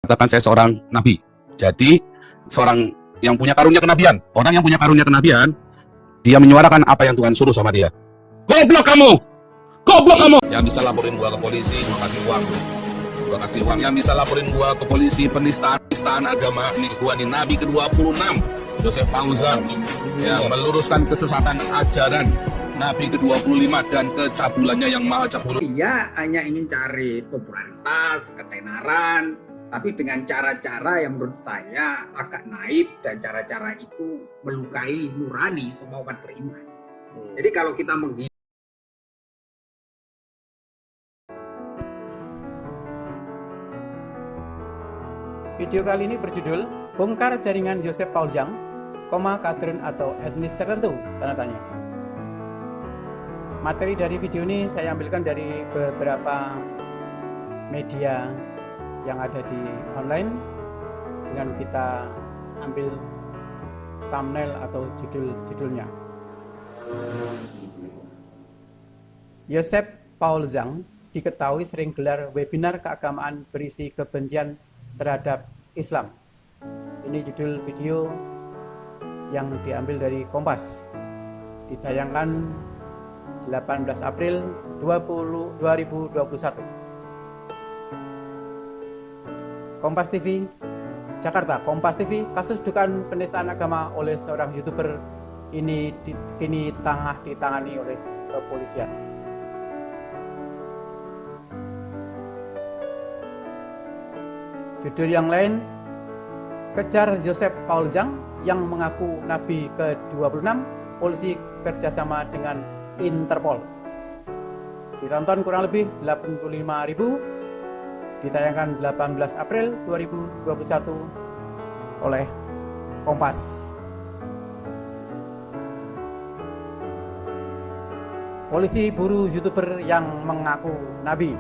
katakan saya seorang nabi. Jadi seorang yang punya karunia kenabian, orang yang punya karunia kenabian, dia menyuarakan apa yang Tuhan suruh sama dia. Goblok kamu! Goblok kamu! Yang bisa laporin gua ke polisi, gua kasih uang. Gua kasih uang. Yang bisa laporin gua ke polisi penistaan agama, nih gua nih Nabi ke-26, Joseph Paulzang, yang meluruskan kesesatan ajaran Nabi ke-25 dan kecabulannya yang maha cabul. Dia hanya ingin cari popularitas, ketenaran, tapi dengan cara-cara yang menurut saya agak naif dan cara-cara itu melukai nurani semua umat beriman. Jadi kalau kita menghina Video kali ini berjudul Bongkar Jaringan Joseph Paulzang, kadrun atau etnis tertentu, tanda tanya. Materi dari video ini saya ambilkan dari beberapa media yang ada di online dengan kita ambil thumbnail atau judul-judulnya. Joseph Paulzang diketahui sering gelar webinar keagamaan berisi kebencian terhadap Islam. Ini judul video yang diambil dari Kompas, ditayangkan 18 April 2021. Kompas TV Jakarta. Kompas TV, kasus dugaan penistaan agama oleh seorang YouTuber ini kini tengah ditangani oleh kepolisian. Judul yang lain, kejar Joseph Paulzang yang mengaku Nabi ke-26, polisi kerjasama dengan Interpol. Ditonton kurang lebih 85.000, ditayangkan 18 April 2021 oleh Kompas. Polisi buru YouTuber yang mengaku Nabi.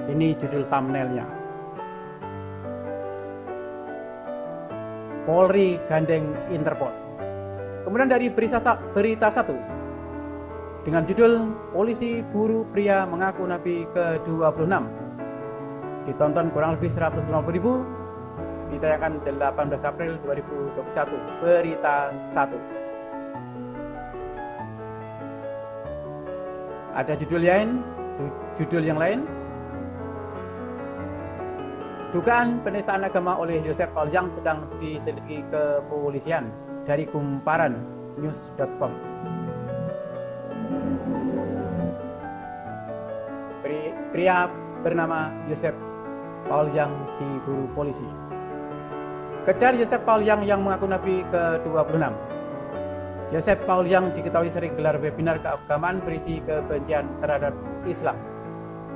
Ini judul thumbnailnya. Polri gandeng Interpol. Kemudian dari berita satu dengan judul Polisi buru pria mengaku Nabi ke-26, ditonton kurang lebih 150.000, ditayangkan 18 April 2021. Berita 1. Ada judul yang lain. Dugaan penistaan agama oleh Joseph Paulzang sedang diselidiki kepolisian, dari kumparannews.com. Pria bernama Joseph Paulzang diburu polisi. Kejar Joseph Paulzang yang mengaku Nabi ke-26. Joseph Paulzang diketahui sering gelar webinar keagamaan berisi kebencian terhadap Islam.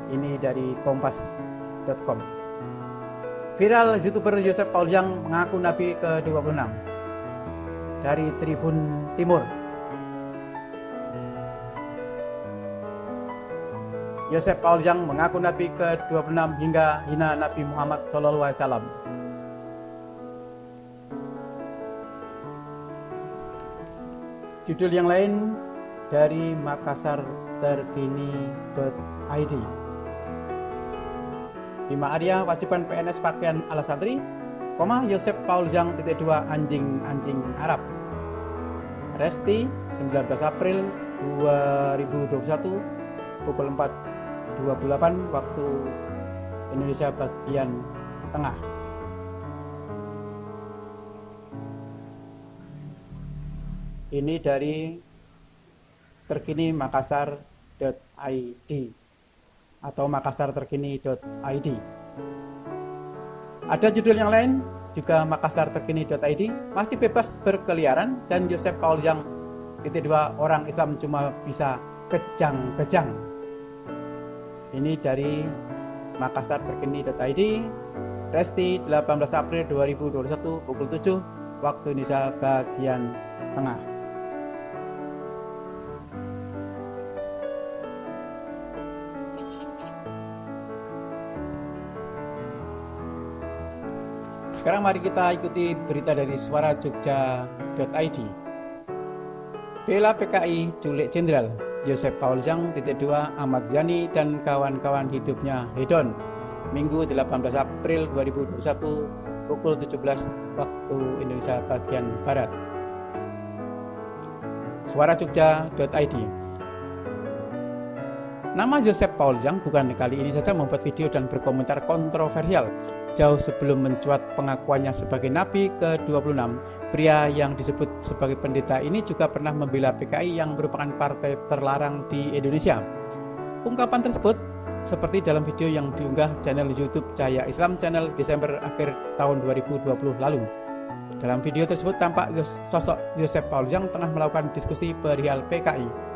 Ini dari kompas.com. Viral YouTuber Joseph Paulzang mengaku Nabi ke-26. Dari Tribun Timur. Joseph Paulzang mengaku Nabi ke-26 hingga hina Nabi Muhammad SAW. Judul yang lain dari makassarterkini.id. Bima Arya wajiban PNS pakaian ala santri, Joseph Paulzang .2 anjing Arab. Resti 19 April 2021 pukul 4.28 waktu Indonesia bagian tengah. Ini dari terkini makassar.id atau makassarterkini.id. Ada judul yang lain juga makassarterkini.id, masih bebas berkeliaran dan Joseph Paulzang .2 orang Islam cuma bisa kejang-kejang. Ini dari makassarterkini.id, Resti 18 April 2021 pukul 7 waktu Indonesia bagian tengah. Sekarang mari kita ikuti berita dari suarajogja.id. Bela PKI culik Jenderal Joseph Paulzang .2 Ahmad Yani dan kawan-kawan hidupnya hedon. Minggu 18 April 2021 pukul 17 waktu Indonesia bagian Barat. Suarajogja.id. Nama Joseph Paul Zhang bukan kali ini saja membuat video dan berkomentar kontroversial. Jauh sebelum mencuat pengakuannya sebagai Nabi ke-26, pria yang disebut sebagai pendeta ini juga pernah membela PKI yang merupakan partai terlarang di Indonesia. Ungkapan tersebut seperti dalam video yang diunggah channel YouTube Cahaya Islam Channel Desember akhir tahun 2020 lalu. Dalam video tersebut tampak sosok Joseph Paul Zhang tengah melakukan diskusi perihal PKI.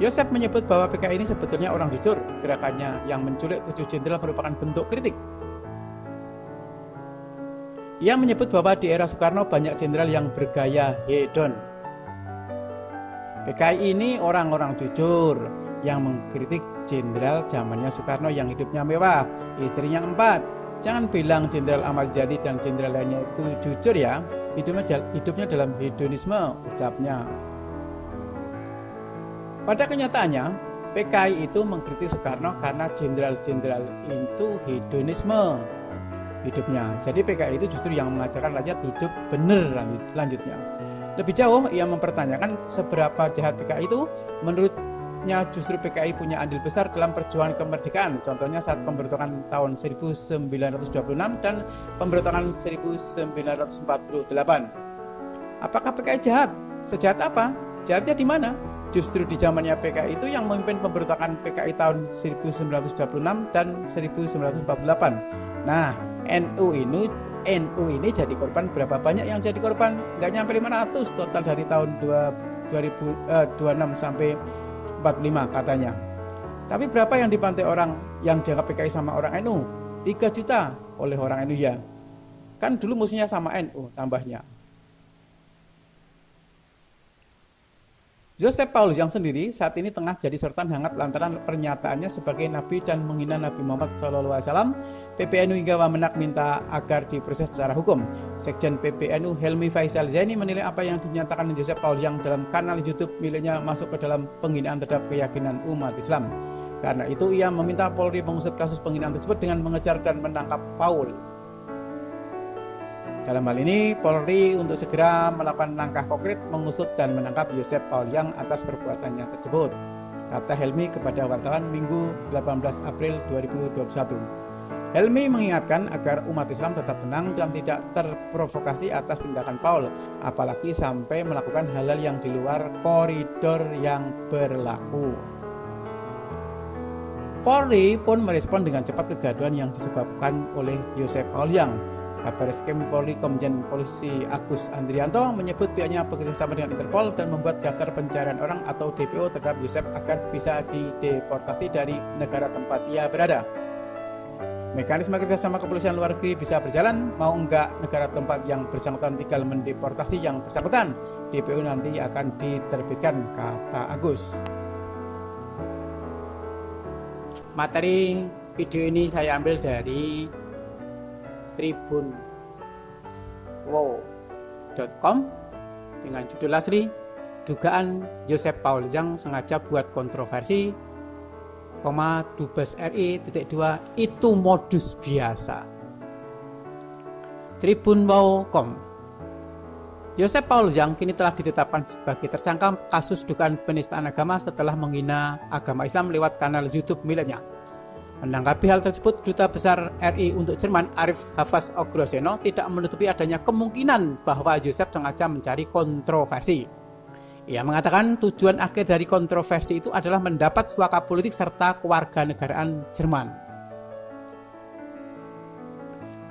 Joseph menyebut bahwa PKI ini sebetulnya orang jujur. Gerakannya yang menculik 7 jenderal merupakan bentuk kritik. Ia menyebut bahwa di era Soekarno banyak jenderal yang bergaya hedon. PKI ini orang-orang jujur yang mengkritik jenderal zamannya Soekarno yang hidupnya mewah, istrinya 4. Jangan bilang jenderal Ahmad Yani dan jenderal lainnya itu jujur ya, hidupnya dalam hedonisme, ucapnya. Pada kenyataannya, PKI itu mengkritik Soekarno karena jenderal-jenderal itu hedonisme hidupnya. Jadi PKI itu justru yang mengajarkan rakyat hidup benar lanjutnya. Lebih jauh, ia mempertanyakan seberapa jahat PKI itu. Menurutnya justru PKI punya andil besar dalam perjuangan kemerdekaan. Contohnya saat pemberontakan tahun 1926 dan pemberontakan 1948. Apakah PKI jahat? Sejahat apa? Jahatnya di mana? Justru di zamannya PKI itu yang memimpin pemberontakan PKI tahun 1926 dan 1948. Nah, NU ini jadi korban. Berapa banyak yang jadi korban? Nggak nyampe 500 total dari tahun 2026 sampai 45 katanya. Tapi berapa yang dipantai orang yang dianggap PKI sama orang NU? 3 juta oleh orang NU ya. Kan dulu musuhnya sama NU tambahnya. Joseph Paul Zhang sendiri saat ini tengah jadi sorotan hangat lantaran pernyataannya sebagai nabi dan menghina Nabi Muhammad SAW. PPNU hingga Wamenak minta agar diproses secara hukum. Sekjen PPNU Helmi Faisal Zaini menilai apa yang dinyatakan Joseph Paul Zhang dalam kanal YouTube miliknya masuk ke dalam penghinaan terhadap keyakinan umat Islam. Karena itu ia meminta Polri mengusut kasus penghinaan tersebut dengan mengejar dan menangkap Paul. Dalam hal ini, Polri untuk segera melakukan langkah konkret mengusut dan menangkap Joseph Paul Zhang atas perbuatannya tersebut, kata Helmi kepada wartawan Minggu 18 April 2021. Helmi mengingatkan agar umat Islam tetap tenang dan tidak terprovokasi atas tindakan Paul, apalagi sampai melakukan hal-hal yang di luar koridor yang berlaku. Polri pun merespon dengan cepat kegaduhan yang disebabkan oleh Joseph Paul Zhang. Kabareskrim Polri Komjen Polisi Agus Andrianto menyebut pihaknya bekerjasama dengan Interpol dan membuat daftar pencarian orang atau DPO terhadap Joseph agar bisa dideportasi dari negara tempat ia berada. Mekanisme kerjasama kepolisian luar negeri bisa berjalan, mau enggak negara tempat yang bersangkutan tinggal mendeportasi yang bersangkutan, DPO nanti akan diterbitkan, kata Agus. Materi video ini saya ambil dari tribunwow.com dengan judul asli dugaan Joseph Paul Zhang sengaja buat kontroversi, Dubes RI .2 itu modus biasa. Tribunwow.com. Joseph Paul Zhang kini telah ditetapkan sebagai tersangka kasus dugaan penistaan agama setelah menghina agama Islam lewat kanal YouTube miliknya. Menanggapi hal tersebut, Duta Besar RI untuk Jerman Arif Hafaz Ogroseno tidak menutupi adanya kemungkinan bahwa Joseph sengaja mencari kontroversi. Ia mengatakan tujuan akhir dari kontroversi itu adalah mendapat suaka politik serta kewarganegaraan Jerman.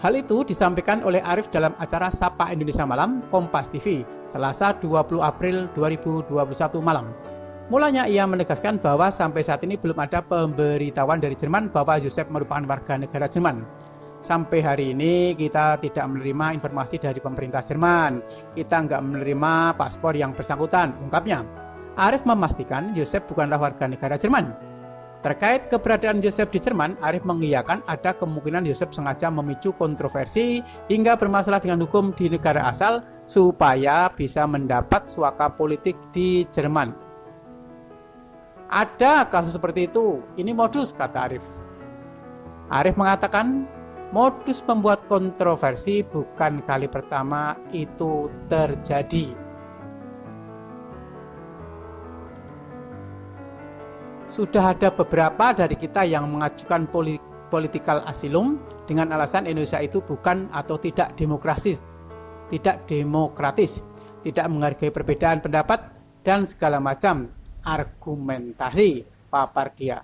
Hal itu disampaikan oleh Arif dalam acara Sapa Indonesia Malam Kompas TV, Selasa 20 April 2021 malam. Mulanya ia menegaskan bahwa sampai saat ini belum ada pemberitahuan dari Jerman bahwa Joseph merupakan warga negara Jerman. Sampai hari ini kita tidak menerima informasi dari pemerintah Jerman. Kita nggak menerima paspor yang bersangkutan, ungkapnya. Arif memastikan Joseph bukanlah warga negara Jerman. Terkait keberadaan Joseph di Jerman, Arif mengiyakan ada kemungkinan Joseph sengaja memicu kontroversi hingga bermasalah dengan hukum di negara asal supaya bisa mendapat suaka politik di Jerman. Ada kasus seperti itu, ini modus, kata Arif. Arif mengatakan, modus membuat kontroversi bukan kali pertama itu terjadi. Sudah ada beberapa dari kita yang mengajukan political asylum dengan alasan Indonesia itu bukan atau tidak demokratis, tidak menghargai perbedaan pendapat, dan segala macam argumentasi, papar dia.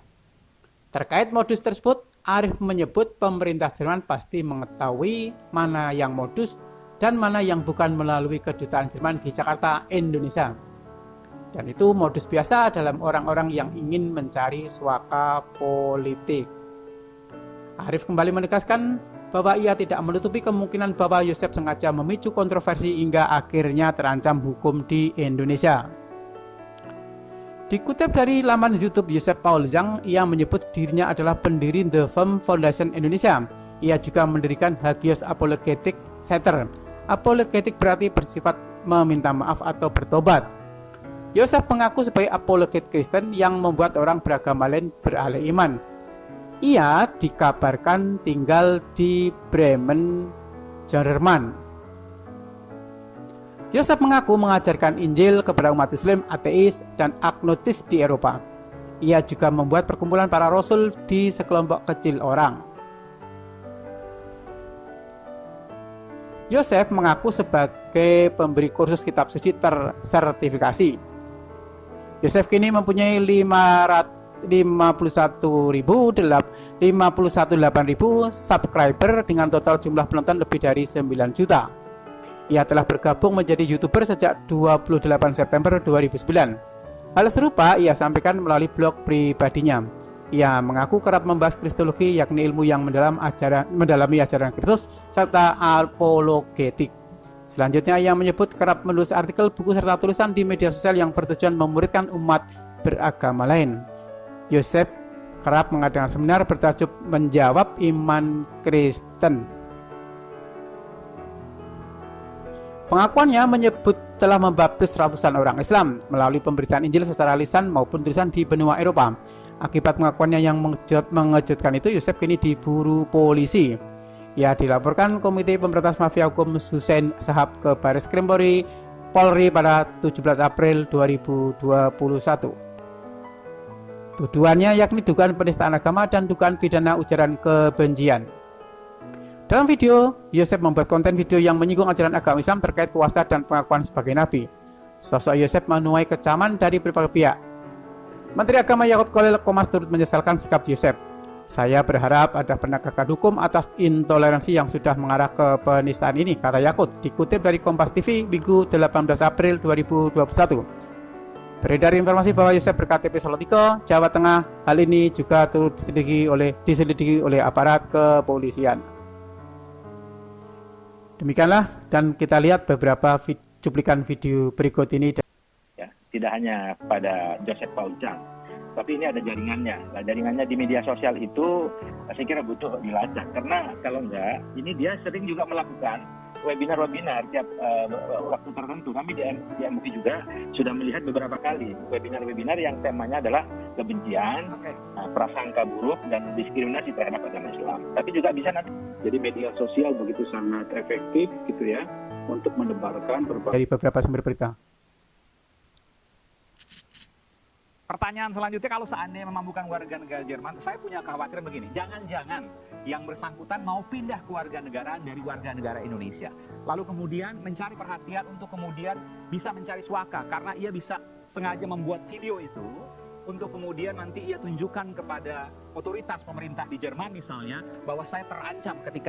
Terkait modus tersebut, Arif menyebut pemerintah Jerman pasti mengetahui mana yang modus dan mana yang bukan melalui kedutaan Jerman di Jakarta, Indonesia. Dan itu modus biasa dalam orang-orang yang ingin mencari suaka politik. Arif kembali menegaskan bahwa ia tidak menutupi kemungkinan bahwa Yosef sengaja memicu kontroversi hingga akhirnya terancam hukum di Indonesia. Dikutip dari laman YouTube Joseph Paul Zhang, ia menyebut dirinya adalah pendiri The Firm Foundation Indonesia. Ia juga mendirikan Hagios Apologetic Center. Apologetic berarti bersifat meminta maaf atau bertobat. Yosef mengaku sebagai apologet Kristen yang membuat orang beragama lain beralih iman. Ia dikabarkan tinggal di Bremen, Jerman. Yosef mengaku mengajarkan Injil kepada umat Muslim, ateis, dan agnostis di Eropa. Ia juga membuat perkumpulan para rasul di sekelompok kecil orang. Yosef mengaku sebagai pemberi kursus kitab suci tersertifikasi. Yosef kini mempunyai 51.800 subscriber dengan total jumlah penonton lebih dari 9 juta. Ia telah bergabung menjadi YouTuber sejak 28 September 2009. Hal serupa ia sampaikan melalui blog pribadinya. Ia mengaku kerap membahas kristologi, yakni ilmu yang mendalami ajaran Kristus serta apologetik. Selanjutnya ia menyebut kerap menulis artikel, buku, serta tulisan di media sosial yang bertujuan memuridkan umat beragama lain. Yosef kerap mengadakan seminar bertajuk Menjawab Iman Kristen. Pengakuannya menyebut telah membaptis ratusan orang Islam melalui pemberitaan Injil secara lisan maupun tulisan di benua Eropa. Akibat pengakuannya yang mengejutkan itu, Yosef kini diburu polisi. Ia dilaporkan Komite Pemberantas Mafia Hukum Hussein Shahab ke Baris Krim Polri pada 17 April 2021. Tuduhannya yakni dugaan penistaan agama dan dugaan pidana ujaran kebencian. Dalam video, Yosef membuat konten video yang menyinggung ajaran agama Islam terkait puasa dan pengakuan sebagai nabi. Sosok Yosef menuai kecaman dari berbagai pihak. Menteri Agama Yakut Khalil Qomas turut menyesalkan sikap Yosef. Saya berharap ada penegakan hukum atas intoleransi yang sudah mengarah ke penistaan ini, kata Yakut, dikutip dari Kompas TV Minggu 18 April 2021. Beredar informasi bahwa Yosef berKTP Salatiga, Jawa Tengah. Hal ini juga turut diselidiki oleh aparat kepolisian. Demikianlah, dan kita lihat beberapa cuplikan video berikut ini. Ya, tidak hanya pada Joseph Paul Zhang, tapi ini ada jaringannya. Nah, jaringannya di media sosial itu saya kira butuh dilacak, karena kalau enggak, ini dia sering juga melakukan webinar tiap waktu tertentu. Kami di MUI juga sudah melihat beberapa kali webinar yang temanya adalah kebencian, prasangka buruk, dan diskriminasi terhadap agama Islam. Tapi juga bisa nanti. Jadi media sosial begitu sangat efektif gitu ya untuk menebarkan dari beberapa sumber berita. Pertanyaan selanjutnya, kalau seandainya memang bukan warga negara Jerman, saya punya kekhawatiran begini, jangan-jangan yang bersangkutan mau pindah ke warga negaraan dari warga negara Indonesia, lalu kemudian mencari perhatian untuk kemudian bisa mencari suaka, karena ia bisa sengaja membuat video itu untuk kemudian nanti ia tunjukkan kepada otoritas pemerintah di Jerman misalnya, bahwa saya terancam ketika